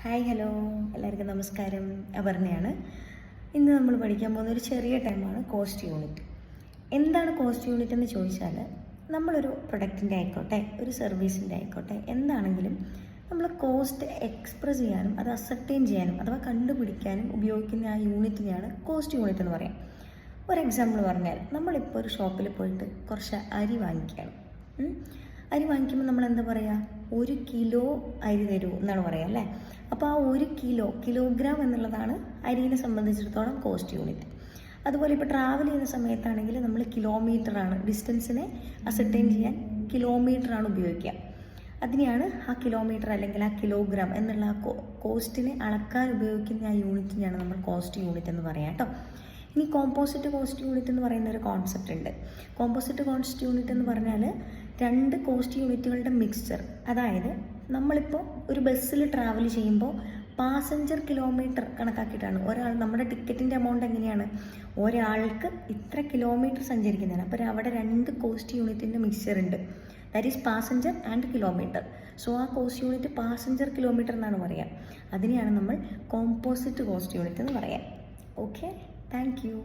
Hi hello എല്ലാവർക്കും നമസ്കാരം. അപർണയാണ്. ഇന്ന് നമ്മൾ പഠിക്കാൻ പോകുന്ന ഒരു ചെറിയ ടൈമാണ് കോസ്റ്റ് യൂണിറ്റ്. എന്താണ് കോസ്റ്റ് യൂണിറ്റ് എന്ന് ചോദിച്ചാൽ, നമ്മളൊരു പ്രൊഡക്റ്റിൻ്റെ ആയിക്കോട്ടെ, ഒരു സർവീസിൻ്റെ ആയിക്കോട്ടെ, എന്താണെങ്കിലും നമ്മൾ കോസ്റ്റ് എക്സ്പ്രസ് ചെയ്യാനും അത് അസർട്ടൈൻ ചെയ്യാനും അഥവാ കണ്ടുപിടിക്കാനും ഉപയോഗിക്കുന്ന ആ യൂണിറ്റിനെയാണ് കോസ്റ്റ് യൂണിറ്റ് എന്ന് പറയാം. ഒരു എക്സാമ്പിൾ പറഞ്ഞാൽ, നമ്മളിപ്പോൾ ഒരു ഷോപ്പിൽ പോയിട്ട് കുറച്ച് അരി വാങ്ങിക്കുകയാണ്. അരി വാങ്ങിക്കുമ്പോൾ നമ്മൾ എന്താ പറയുക, 1 കിലോ അരി തരൂ എന്നാണ് പറയുക അല്ലേ. അപ്പോൾ ആ 1 കിലോഗ്രാം എന്നുള്ളതാണ് അരിയെ സംബന്ധിച്ചിടത്തോളം കോസ്റ്റ് യൂണിറ്റ്. അതുപോലെ ഇപ്പോൾ ട്രാവൽ ചെയ്യുന്ന സമയത്താണെങ്കിൽ നമ്മൾ കിലോമീറ്ററാണ്, ഡിസ്റ്റൻസിനെ അസർട്ടൈൻ ചെയ്യാൻ കിലോമീറ്ററാണ് ഉപയോഗിക്കുക. അതിനെയാണ് ആ കിലോമീറ്റർ അല്ലെങ്കിൽ ആ കിലോഗ്രാം എന്നുള്ള ആ കോസ്റ്റിനെ അളക്കാൻ ഉപയോഗിക്കുന്ന ആ യൂണിറ്റിനെയാണ് നമ്മൾ കോസ്റ്റ് യൂണിറ്റ് എന്ന് പറയാം കേട്ടോ. ഇനി കോമ്പോസിറ്റ് കോസ്റ്റ് യൂണിറ്റ് എന്ന് പറയുന്ന ഒരു കോൺസെപ്റ്റ് ഉണ്ട്. കോമ്പോസിറ്റ് കോസ്റ്റ് യൂണിറ്റ് എന്ന് പറഞ്ഞാൽ 2 കോസ്റ്റ് യൂണിറ്റുകളുടെ മിക്സ്ചർ. അതായത് നമ്മളിപ്പോൾ ഒരു ബസ്സിൽ ട്രാവൽ ചെയ്യുമ്പോൾ പാസഞ്ചർ കിലോമീറ്റർ കണക്കാക്കിയിട്ടാണ് നമ്മുടെ ടിക്കറ്റിൻ്റെ എമൗണ്ട് എങ്ങനെയാണ്, ഒരാൾക്ക് ഇത്ര കിലോമീറ്റർ സഞ്ചരിക്കുന്നതാണ്. അപ്പോൾ അവിടെ 2 കോസ്റ്റ് യൂണിറ്റിൻ്റെ മിക്സ്ചർ ഉണ്ട്. That is passenger and kilometre. So ആ കോസ്റ്റ് യൂണിറ്റ് പാസഞ്ചർ കിലോമീറ്റർ എന്നാണ് പറയുക. അതിനെയാണ് നമ്മൾ കോമ്പോസിറ്റ് കോസ്റ്റ് യൂണിറ്റ് എന്ന് പറയാം. Okay, thank you.